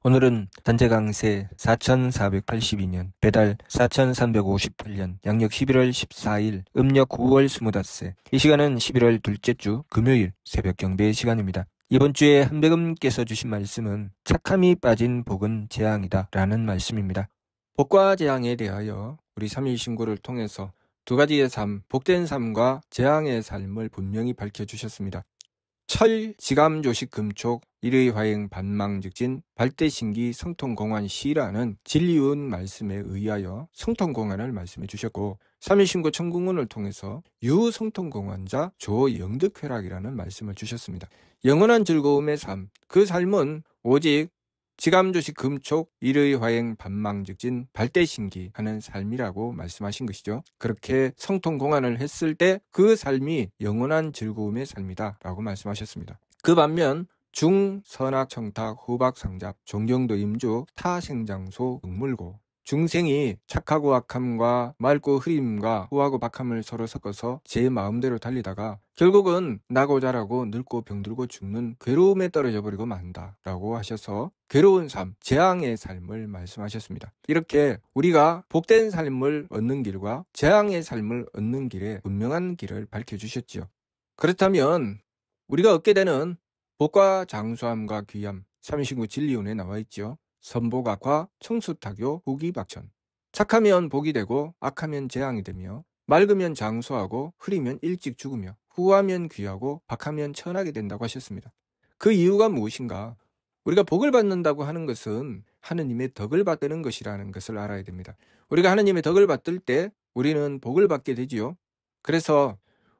오늘은 단재강세 4482년, 배달 4358년, 양력 11월 14일, 음력 9월 25세. 이 시간은 11월 둘째 주 금요일 새벽 경배 시간입니다. 이번 주에 한백음께서 주신 말씀은 착함이 빠진 복은 재앙이다 라는 말씀입니다. 복과 재앙에 대하여 우리 삼일신고를 통해서 두 가지의 삶, 복된 삶과 재앙의 삶을 분명히 밝혀주셨습니다. 철, 지감, 조식, 금촉, 일의화행, 반망즉진, 발대신기, 성통공환시라는 진리운 말씀에 의하여 성통공환을 말씀해 주셨고, 삼일신고 청궁문을 통해서 유성통공환자 조영득회락이라는 말씀을 주셨습니다. 영원한 즐거움의 삶, 그 삶은 오직 지감조식 금촉 일의화행 반망즉진 발대신기 하는 삶이라고 말씀하신 것이죠. 그렇게 성통공환을 했을 때 그 삶이 영원한 즐거움의 삶이다 라고 말씀하셨습니다. 그 반면 중선악 청탁 후박상잡 존경도 임주 타생장소 응물고, 중생이 착하고 악함과 맑고 흐림과 후하고 박함을 서로 섞어서 제 마음대로 달리다가 결국은 나고 자라고 늙고 병들고 죽는 괴로움에 떨어져 버리고 만다 라고 하셔서 괴로운 삶, 재앙의 삶을 말씀하셨습니다. 이렇게 우리가 복된 삶을 얻는 길과 재앙의 삶을 얻는 길에 분명한 길을 밝혀주셨지요. 그렇다면 우리가 얻게 되는 복과 장수함과 귀함, 삼신구 진리운에 나와 있죠. 선복악화, 청수타교, 후기박천. 착하면 복이 되고 악하면 재앙이 되며, 맑으면 장수하고 흐리면 일찍 죽으며, 후하면 귀하고 박하면 천하게 된다고 하셨습니다. 그 이유가 무엇인가? 우리가 복을 받는다고 하는 것은 하느님의 덕을 받는 것이라는 것을 알아야 됩니다. 우리가 하느님의 덕을 받을 때 우리는 복을 받게 되지요. 그래서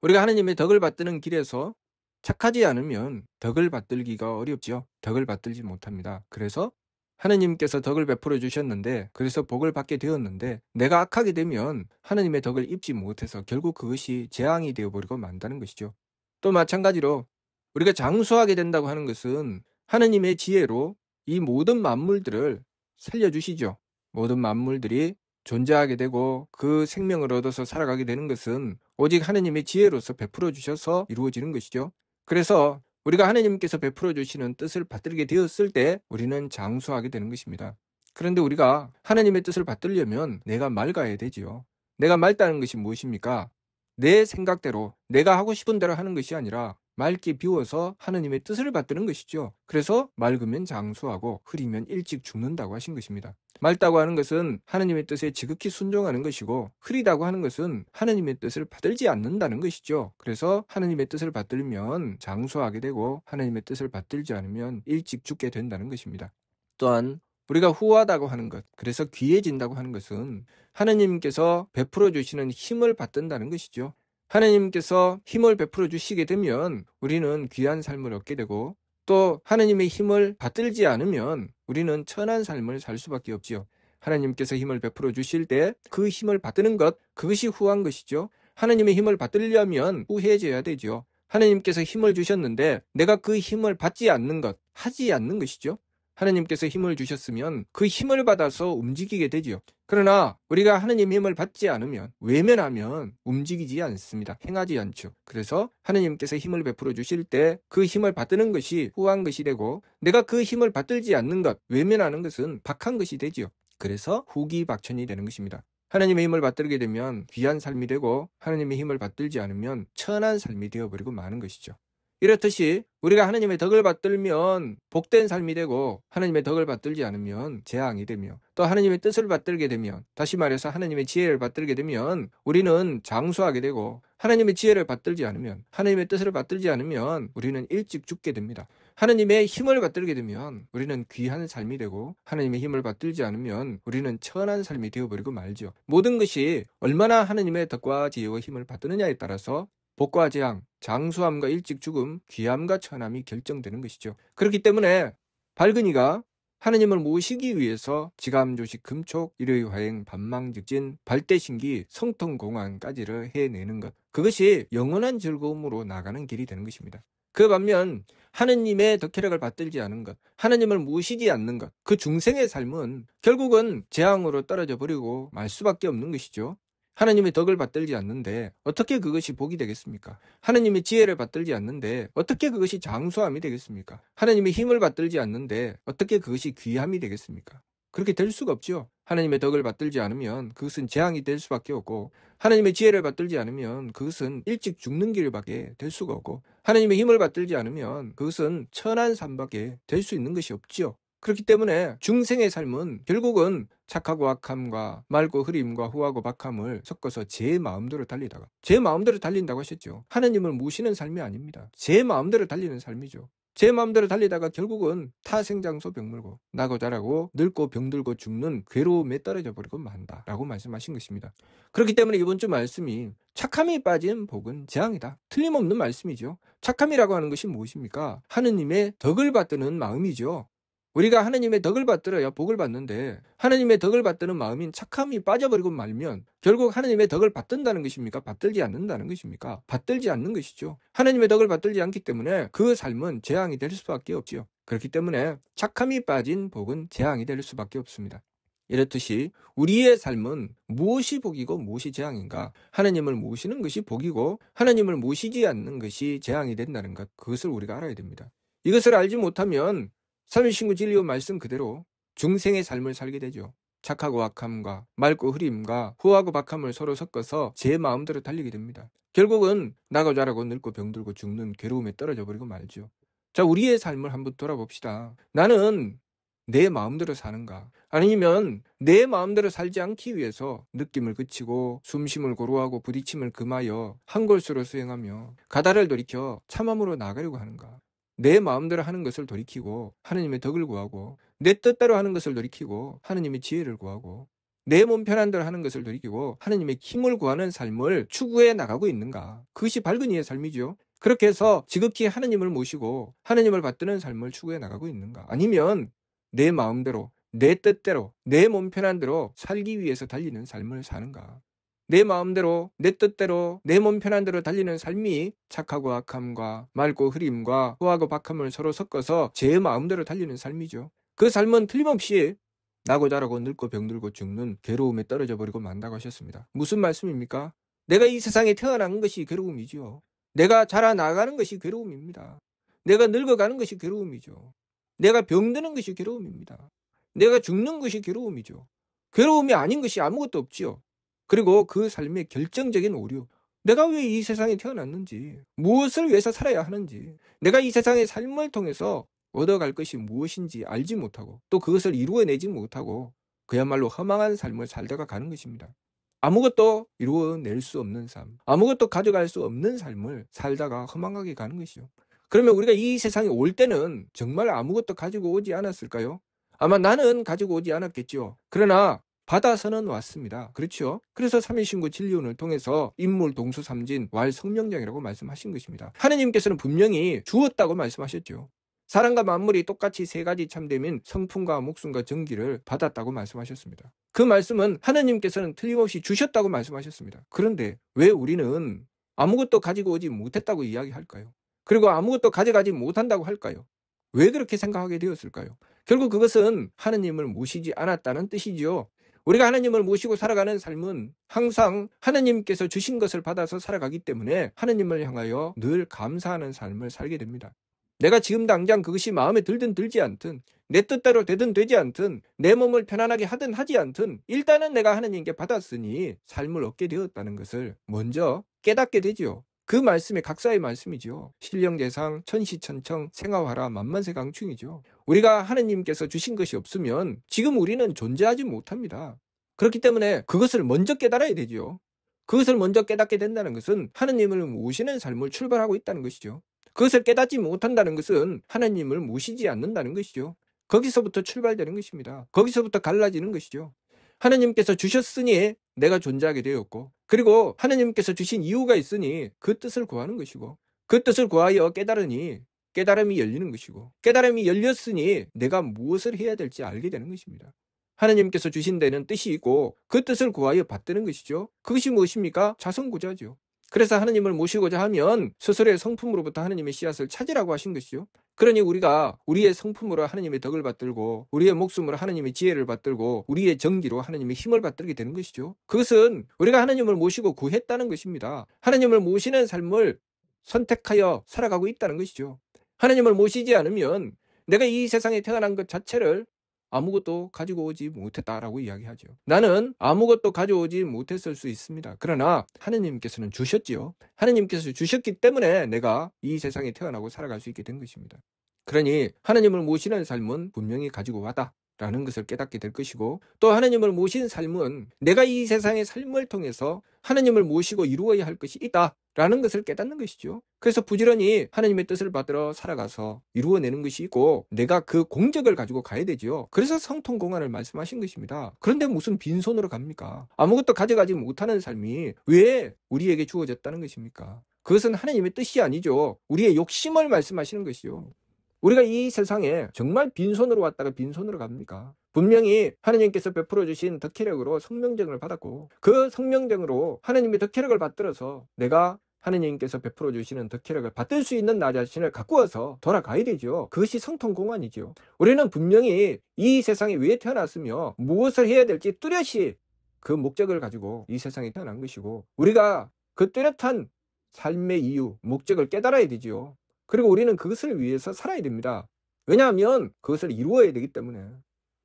우리가 하느님의 덕을 받드는 길에서 착하지 않으면 덕을 받들기가 어렵죠. 덕을 받들지 못합니다. 그래서 하느님께서 덕을 베풀어 주셨는데, 그래서 복을 받게 되었는데, 내가 악하게 되면 하느님의 덕을 입지 못해서 결국 그것이 재앙이 되어버리고 만다는 것이죠. 또 마찬가지로 우리가 장수하게 된다고 하는 것은 하느님의 지혜로 이 모든 만물들을 살려주시죠. 모든 만물들이 존재하게 되고 그 생명을 얻어서 살아가게 되는 것은 오직 하느님의 지혜로서 베풀어 주셔서 이루어지는 것이죠. 그래서 우리가 하느님께서 베풀어 주시는 뜻을 받들게 되었을 때 우리는 장수하게 되는 것입니다. 그런데 우리가 하느님의 뜻을 받들려면 내가 맑아야 되지요. 내가 맑다는 것이 무엇입니까? 내 생각대로 내가 하고 싶은 대로 하는 것이 아니라 맑게 비워서 하느님의 뜻을 받드는 것이죠. 그래서 맑으면 장수하고 흐리면 일찍 죽는다고 하신 것입니다. 맑다고 하는 것은 하느님의 뜻에 지극히 순종하는 것이고, 흐리다고 하는 것은 하느님의 뜻을 받들지 않는다는 것이죠. 그래서 하느님의 뜻을 받들면 장수하게 되고 하느님의 뜻을 받들지 않으면 일찍 죽게 된다는 것입니다. 또한 우리가 후하다고 하는 것, 그래서 귀해진다고 하는 것은 하느님께서 베풀어 주시는 힘을 받든다는 것이죠. 하느님께서 힘을 베풀어 주시게 되면 우리는 귀한 삶을 얻게 되고, 또 하느님의 힘을 받들지 않으면 우리는 천한 삶을 살 수밖에 없지요. 하나님께서 힘을 베풀어 주실 때 그 힘을 받드는 것, 그것이 후한 것이죠. 하느님의 힘을 받들려면 후해져야 되죠. 하느님께서 힘을 주셨는데 내가 그 힘을 받지 않는 것, 하지 않는 것이죠. 하느님께서 힘을 주셨으면 그 힘을 받아서 움직이게 되지요. 그러나 우리가 하느님 힘을 받지 않으면, 외면하면 움직이지 않습니다. 행하지 않죠. 그래서 하느님께서 힘을 베풀어 주실 때 그 힘을 받드는 것이 후한 것이 되고, 내가 그 힘을 받들지 않는 것, 외면하는 것은 박한 것이 되지요. 그래서 후기박천이 되는 것입니다. 하나님의 힘을 받들게 되면 귀한 삶이 되고, 하나님의 힘을 받들지 않으면 천한 삶이 되어버리고 마는 것이죠. 이렇듯이 우리가 하나님의 덕을 받들면 복된 삶이 되고, 하나님의 덕을 받들지 않으면 재앙이 되며, 또 하나님의 뜻을 받들게 되면, 다시 말해서 하나님의 지혜를 받들게 되면 우리는 장수하게 되고, 하나님의 지혜를 받들지 않으면, 하나님의 뜻을 받들지 않으면 우리는 일찍 죽게 됩니다. 하나님의 힘을 받들게 되면 우리는 귀한 삶이 되고, 하나님의 힘을 받들지 않으면 우리는 천한 삶이 되어버리고 말죠. 모든 것이 얼마나 하나님의 덕과 지혜와 힘을 받드느냐에 따라서 복과 재앙, 장수함과 일찍 죽음, 귀함과 천함이 결정되는 것이죠. 그렇기 때문에 발근이가 하느님을 모시기 위해서 지감조식 금촉, 일의화행, 반망즉진, 발대신기, 성통공환까지를 해내는 것, 그것이 영원한 즐거움으로 나가는 길이 되는 것입니다. 그 반면 하느님의 덕혜력을 받들지 않은 것, 하느님을 모시지 않는 것, 그 중생의 삶은 결국은 재앙으로 떨어져 버리고 말 수밖에 없는 것이죠. 하나님의 덕을 받들지 않는데 어떻게 그것이 복이 되겠습니까? 하나님의 지혜를 받들지 않는데 어떻게 그것이 장수함이 되겠습니까? 하나님의 힘을 받들지 않는데 어떻게 그것이 귀함이 되겠습니까? 그렇게 될 수가 없죠. 하나님의 덕을 받들지 않으면 그것은 재앙이 될 수밖에 없고, 하나님의 지혜를 받들지 않으면 그것은 일찍 죽는 길밖에 될 수가 없고, 하나님의 힘을 받들지 않으면 그것은 천한 삶밖에 될 수 있는 것이 없지요. 그렇기 때문에 중생의 삶은 결국은 착하고 악함과 맑고 흐림과 후하고 박함을 섞어서 제 마음대로 달리다가, 제 마음대로 달린다고 하셨죠. 하나님을 모시는 삶이 아닙니다. 제 마음대로 달리는 삶이죠. 제 마음대로 달리다가 결국은 타생장소 병물고 나고 자라고 늙고 병들고 죽는 괴로움에 떨어져 버리고 만다라고 말씀하신 것입니다. 그렇기 때문에 이번 주 말씀이 착함이 빠진 복은 재앙이다. 틀림없는 말씀이죠. 착함이라고 하는 것이 무엇입니까? 하느님의 덕을 받드는 마음이죠. 우리가 하나님의 덕을 받들어야 복을 받는데, 하나님의 덕을 받드는 마음인 착함이 빠져버리고 말면 결국 하나님의 덕을 받든다는 것입니까? 받들지 않는다는 것입니까? 받들지 않는 것이죠. 하나님의 덕을 받들지 않기 때문에 그 삶은 재앙이 될 수밖에 없지요. 그렇기 때문에 착함이 빠진 복은 재앙이 될 수밖에 없습니다. 이렇듯이 우리의 삶은 무엇이 복이고 무엇이 재앙인가? 하나님을 모시는 것이 복이고 하나님을 모시지 않는 것이 재앙이 된다는 것, 그것을 우리가 알아야 됩니다. 이것을 알지 못하면 삼위신구 진리의 말씀 그대로 중생의 삶을 살게 되죠. 착하고 악함과 맑고 흐림과 후하고 박함을 서로 섞어서 제 마음대로 달리게 됩니다. 결국은 나고 자라고 늙고 병들고 죽는 괴로움에 떨어져 버리고 말죠. 자, 우리의 삶을 한번 돌아봅시다. 나는 내 마음대로 사는가? 아니면 내 마음대로 살지 않기 위해서 느낌을 그치고 숨심을 고루하고 부딪힘을 금하여 한 골수로 수행하며 가다를 돌이켜 참함으로 나가려고 하는가? 내 마음대로 하는 것을 돌이키고 하느님의 덕을 구하고, 내 뜻대로 하는 것을 돌이키고 하느님의 지혜를 구하고, 내 몸 편한 대로 하는 것을 돌이키고 하느님의 힘을 구하는 삶을 추구해 나가고 있는가? 그것이 밝은 이의 삶이죠. 그렇게 해서 지극히 하느님을 모시고 하느님을 받드는 삶을 추구해 나가고 있는가? 아니면 내 마음대로, 내 뜻대로, 내 몸 편한 대로 살기 위해서 달리는 삶을 사는가? 내 마음대로, 내 뜻대로, 내 몸 편한 대로 달리는 삶이 착하고 악함과 맑고 흐림과 후하고 박함을 서로 섞어서 제 마음대로 달리는 삶이죠. 그 삶은 틀림없이 나고 자라고 늙고 병들고 죽는 괴로움에 떨어져 버리고 만다고 하셨습니다. 무슨 말씀입니까? 내가 이 세상에 태어난 것이 괴로움이죠. 내가 자라나가는 것이 괴로움입니다. 내가 늙어가는 것이 괴로움이죠. 내가 병드는 것이 괴로움입니다. 내가 죽는 것이 괴로움이죠. 괴로움이 아닌 것이 아무것도 없지요. 그리고 그 삶의 결정적인 오류, 내가 왜 이 세상에 태어났는지, 무엇을 위해서 살아야 하는지, 내가 이 세상의 삶을 통해서 얻어갈 것이 무엇인지 알지 못하고 또 그것을 이루어내지 못하고 그야말로 허망한 삶을 살다가 가는 것입니다. 아무것도 이루어낼 수 없는 삶, 아무것도 가져갈 수 없는 삶을 살다가 허망하게 가는 것이죠. 그러면 우리가 이 세상에 올 때는 정말 아무것도 가지고 오지 않았을까요? 아마 나는 가지고 오지 않았겠죠. 그러나 받아서는 왔습니다. 그렇죠? 그래서 삼위신구 진리론을 통해서 인물 동수삼진 왈 성명장이라고 말씀하신 것입니다. 하느님께서는 분명히 주었다고 말씀하셨죠. 사람과 만물이 똑같이 세 가지 참됨인 성품과 목숨과 정기를 받았다고 말씀하셨습니다. 그 말씀은 하느님께서는 틀림없이 주셨다고 말씀하셨습니다. 그런데 왜 우리는 아무것도 가지고 오지 못했다고 이야기할까요? 그리고 아무것도 가져가지 못한다고 할까요? 왜 그렇게 생각하게 되었을까요? 결국 그것은 하느님을 모시지 않았다는 뜻이지요. 우리가 하느님을 모시고 살아가는 삶은 항상 하느님께서 주신 것을 받아서 살아가기 때문에 하느님을 향하여 늘 감사하는 삶을 살게 됩니다. 내가 지금 당장 그것이 마음에 들든 들지 않든, 내 뜻대로 되든 되지 않든, 내 몸을 편안하게 하든 하지 않든 일단은 내가 하느님께 받았으니 삶을 얻게 되었다는 것을 먼저 깨닫게 되지요. 그 말씀이 각사의 말씀이죠. 신령대상, 천시천청, 생화화라, 만만세강충이죠. 우리가 하느님께서 주신 것이 없으면 지금 우리는 존재하지 못합니다. 그렇기 때문에 그것을 먼저 깨달아야 되죠. 그것을 먼저 깨닫게 된다는 것은 하느님을 모시는 삶을 출발하고 있다는 것이죠. 그것을 깨닫지 못한다는 것은 하느님을 모시지 않는다는 것이죠. 거기서부터 출발되는 것입니다. 거기서부터 갈라지는 것이죠. 하느님께서 주셨으니 내가 존재하게 되었고, 그리고 하느님께서 주신 이유가 있으니 그 뜻을 구하는 것이고, 그 뜻을 구하여 깨달으니 깨달음이 열리는 것이고, 깨달음이 열렸으니 내가 무엇을 해야 될지 알게 되는 것입니다. 하느님께서 주신 데는 뜻이 있고 그 뜻을 구하여 받드는 것이죠. 그것이 무엇입니까? 자성구자죠. 그래서 하느님을 모시고자 하면 스스로의 성품으로부터 하느님의 씨앗을 찾으라고 하신 것이죠. 그러니 우리가 우리의 성품으로 하나님의 덕을 받들고 우리의 목숨으로 하나님의 지혜를 받들고 우리의 정기로 하나님의 힘을 받들게 되는 것이죠. 그것은 우리가 하나님을 모시고 구했다는 것입니다. 하나님을 모시는 삶을 선택하여 살아가고 있다는 것이죠. 하나님을 모시지 않으면 내가 이 세상에 태어난 것 자체를 아무것도 가지고 오지 못했다라고 이야기하죠. 나는 아무것도 가져오지 못했을 수 있습니다. 그러나 하나님께서는 주셨지요. 하나님께서 주셨기 때문에 내가 이 세상에 태어나고 살아갈 수 있게 된 것입니다. 그러니 하나님을 모시는 삶은 분명히 가지고 와다 라는 것을 깨닫게 될 것이고, 또 하나님을 모신 삶은 내가 이 세상의 삶을 통해서 하나님을 모시고 이루어야 할 것이 있다 라는 것을 깨닫는 것이죠. 그래서 부지런히 하나님의 뜻을 받들어 살아가서 이루어내는 것이 있고, 내가 그 공적을 가지고 가야 되죠. 그래서 성통공안을 말씀하신 것입니다. 그런데 무슨 빈손으로 갑니까? 아무것도 가져가지 못하는 삶이 왜 우리에게 주어졌다는 것입니까? 그것은 하나님의 뜻이 아니죠. 우리의 욕심을 말씀하시는 것이죠. 우리가 이 세상에 정말 빈손으로 왔다가 빈손으로 갑니까? 분명히 하나님께서 베풀어 주신 덕혜력으로 성명정을 받았고, 그 성명정으로 하나님의 덕혜력을 받들어서 내가 하나님께서 베풀어 주시는 덕혜력을 받을 수 있는 나 자신을 갖고 와서 돌아가야 되죠. 그것이 성통공안이죠. 우리는 분명히 이 세상에 왜 태어났으며 무엇을 해야 될지 뚜렷이 그 목적을 가지고 이 세상에 태어난 것이고, 우리가 그 뚜렷한 삶의 이유, 목적을 깨달아야 되죠. 그리고 우리는 그것을 위해서 살아야 됩니다. 왜냐하면 그것을 이루어야 되기 때문에,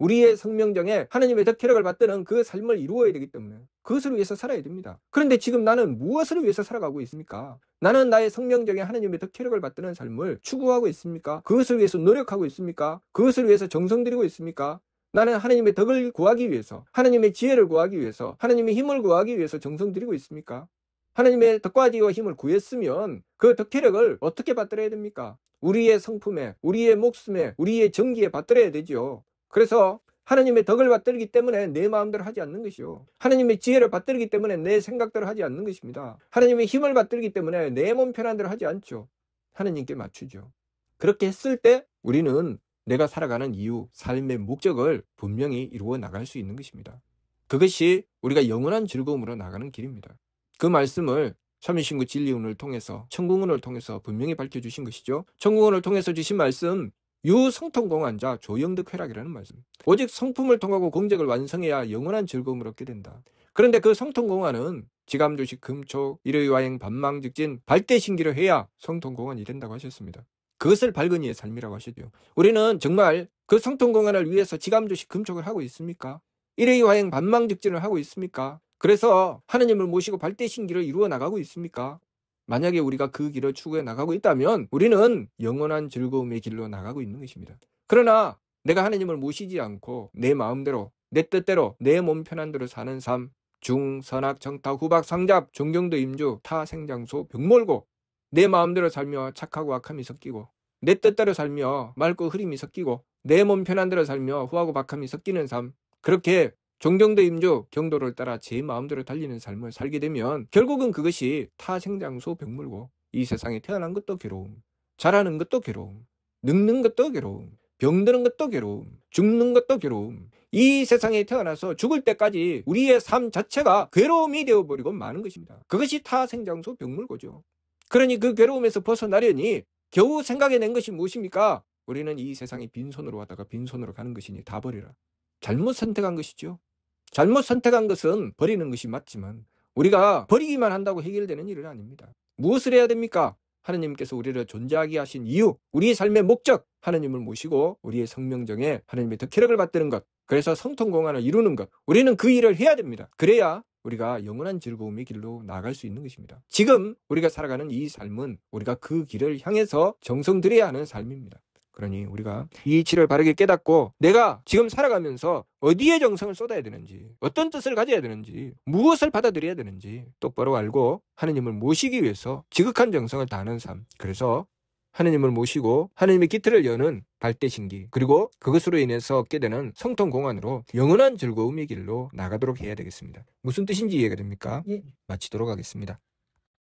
우리의 성명정에 하나님의 덕혜력을 받드는 그 삶을 이루어야 되기 때문에 그것을 위해서 살아야 됩니다. 그런데 지금 나는 무엇을 위해서 살아가고 있습니까? 나는 나의 성명정에 하나님의 덕혜력을 받드는 삶을 추구하고 있습니까? 그것을 위해서 노력하고 있습니까? 그것을 위해서 정성 들이고 있습니까? 나는 하나님의 덕을 구하기 위해서, 하나님의 지혜를 구하기 위해서, 하나님의 힘을 구하기 위해서 정성 들이고 있습니까? 하나님의 덕과 지혜와 힘을 구했으면 그 덕혜력을 어떻게 받들어야 됩니까? 우리의 성품에, 우리의 목숨에, 우리의 정기에 받들어야 되죠. 그래서 하나님의 덕을 받들기 때문에 내 마음대로 하지 않는 것이요, 하나님의 지혜를 받들기 때문에 내 생각대로 하지 않는 것입니다. 하나님의 힘을 받들기 때문에 내 몸 편한 대로 하지 않죠. 하나님께 맞추죠. 그렇게 했을 때 우리는 내가 살아가는 이유, 삶의 목적을 분명히 이루어 나갈 수 있는 것입니다. 그것이 우리가 영원한 즐거움으로 나가는 길입니다. 그 말씀을 삼위신구 진리운을 통해서, 청궁운을 통해서 분명히 밝혀주신 것이죠. 청궁운을 통해서 주신 말씀, 유성통공안자 조영득회락이라는 말씀. 오직 성품을 통하고 공적을 완성해야 영원한 즐거움을 얻게 된다. 그런데 그 성통공안은 지감조식 금초 일의와행 반망직진 발대신기를 해야 성통공안이 된다고 하셨습니다. 그것을 밝은 이의 삶이라고 하시죠. 우리는 정말 그 성통공안을 위해서 지감조식 금촉을 하고 있습니까? 일의와행 반망직진을 하고 있습니까? 그래서 하나님을 모시고 발대신기를 이루어 나가고 있습니까? 만약에 우리가 그 길을 추구해 나가고 있다면 우리는 영원한 즐거움의 길로 나가고 있는 것입니다. 그러나 내가 하나님을 모시지 않고 내 마음대로, 내 뜻대로, 내 몸 편한 대로 사는 삶, 중, 선악, 정타, 후박, 상잡, 종경도 임주, 타, 생장소, 병몰고, 내 마음대로 살며 착하고 악함이 섞이고, 내 뜻대로 살며 맑고 흐림이 섞이고, 내 몸 편한 대로 살며 후하고 박함이 섞이는 삶, 그렇게 종경도 임주, 경도를 따라 제 마음대로 달리는 삶을 살게 되면 결국은 그것이 타생장소 병물고, 이 세상에 태어난 것도 괴로움, 자라는 것도 괴로움, 늙는 것도 괴로움, 병드는 것도 괴로움, 죽는 것도 괴로움, 이 세상에 태어나서 죽을 때까지 우리의 삶 자체가 괴로움이 되어버리고 마는 것입니다. 그것이 타생장소 병물고죠. 그러니 그 괴로움에서 벗어나려니 겨우 생각해낸 것이 무엇입니까? 우리는 이 세상에 빈손으로 왔다가 빈손으로 가는 것이니 다 버리라. 잘못 선택한 것이죠. 잘못 선택한 것은 버리는 것이 맞지만 우리가 버리기만 한다고 해결되는 일은 아닙니다. 무엇을 해야 됩니까? 하나님께서 우리를 존재하게 하신 이유, 우리의 삶의 목적, 하나님을 모시고 우리의 성명정에 하나님의 덕혜력을 받드는 것, 그래서 성통공안을 이루는 것, 우리는 그 일을 해야 됩니다. 그래야 우리가 영원한 즐거움의 길로 나아갈 수 있는 것입니다. 지금 우리가 살아가는 이 삶은 우리가 그 길을 향해서 정성 들여야 하는 삶입니다. 그러니 우리가 이 이치를 바르게 깨닫고 내가 지금 살아가면서 어디에 정성을 쏟아야 되는지, 어떤 뜻을 가져야 되는지, 무엇을 받아들여야 되는지 똑바로 알고 하나님을 모시기 위해서 지극한 정성을 다하는 삶, 그래서 하나님을 모시고 하나님의 기틀을 여는 발대신기, 그리고 그것으로 인해서 얻게 되는 성통공안으로 영원한 즐거움의 길로 나가도록 해야 되겠습니다. 무슨 뜻인지 이해가 됩니까? 마치도록 하겠습니다.